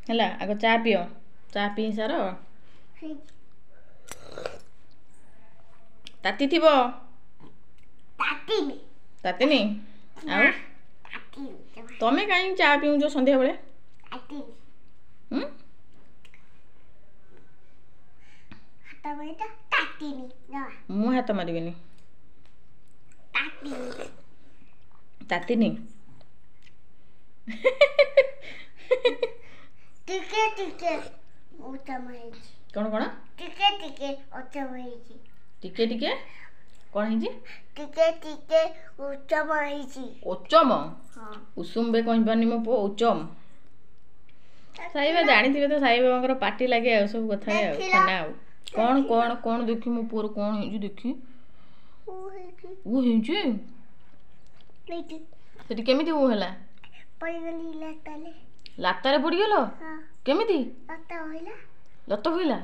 ହେଲା ଆଗ ଚା ପିଅ ଚା ପିଇ ସାର ତାତି ଥିବ ତାତିନି ଆଉ ତମେ କାହିଁ ଚା ପିଉଛ ସନ୍ଧ୍ୟା ବେଳେ ମୁଁ ହାତ ମାରିବିନି ତାତିନି ଟିକେ ଟିକେ ଉତ୍ତମ ହେଇଛି କଣ କଣ ଟିକେ ଟିକେ ଉତ୍ତମ ହେଇଛି ଟିକେ ଟିକେ କଣ ହେଇଛି ଟିକେ ଟିକେ ଉତ୍ତମ ହେଇଛି ଉଚ୍ଚମ ଉଷୁମ ବେ କହିପାରୁନି ମୋ ପୁଅ ଉଚ୍ଚମ ସାଇବା ଜାଣିଥିବେ ତ ସାଇ ବାବାଙ୍କର ପାଟି ଲାଗେ ଆଉ ସବୁ କଥାରେ ଆଉ ଖାନା ଆଉ କଣ କଣ କଣ ଦେଖି ମୋ ପୁଅର କଣ ହେଇଛି ଦେଖି ଉ ହେଇଛି ସେଠି କେମିତି ଉ ହେଲା ଲାତାରେ ପଡ଼ିଗଲ କେମିତି ଲତ ହୋଇଲା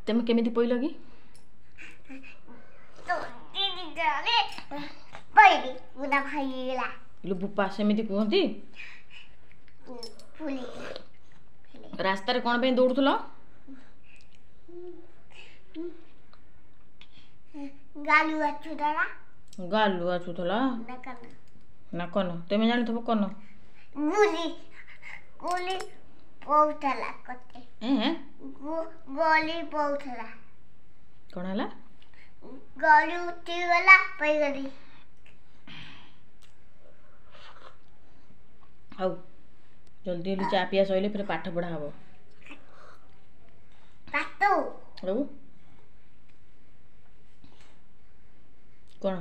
ତମେ କେମିତି ପଇଲ କି ବୁପା ସେମିତି କୁହନ୍ତି ରାସ୍ତାରେ କଣ ପାଇଁ ଦୌଡୁଥିଲ ଗାଲୁ ଆସୁଥିଲା ନା କନ ତମେ ଜାଣିଥିବ କନ ଗୋଲି ପଉଥିଲା କଣ ହେଲା ଗଳି ଉଠିଗଲା ପଇଗଲି ହଉ ଜଲ୍ଦି ଜଲ୍ଦି ଚା ପିଆ ସଇଲେ ଫେରେ ପାଠ ପଢା ହବ ହଉ କଣ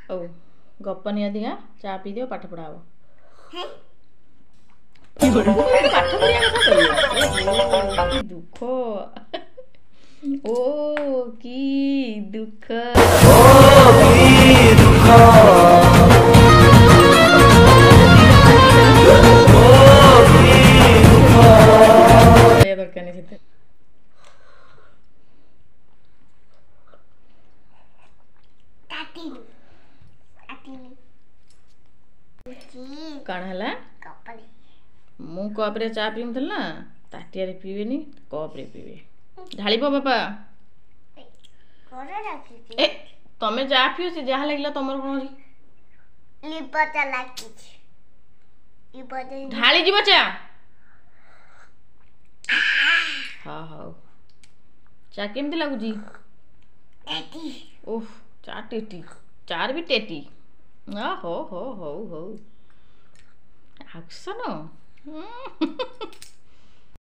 ହଉ ଗପନି ଅଧିକା ଚା ପିଇ ଦିଅ ପାଠ ପଢା ହବ ପାଠ ପଢିବା କଥା କହିବ ଦୁଃଖ ଓ କି ଦୁଃଖ ଦରକାର ନାହିଁ ସେଥିରେ କଣ ହେଲା ମୁଁ କପରେ ଚା ପିଉଥିଲି ନା ତାଟିଆରେ ପିଇବେନି କପରେ ପିଇବେ ଢାଳିବ ବାପା ଏ ତମେ ଚା ପିଅ ସେ ଯାହା ଲାଗିଲା ତମର କଣ ଢାଳି ଯିବ ଚା ହଁ ହଉ ଚା କେମିତି ଲାଗୁଛି ଓହ ଚା ଟେଟି ଚାର ବି ଟେଟି ହଉ ହଉ ହଉ ହଉ ଆକ୍ସନ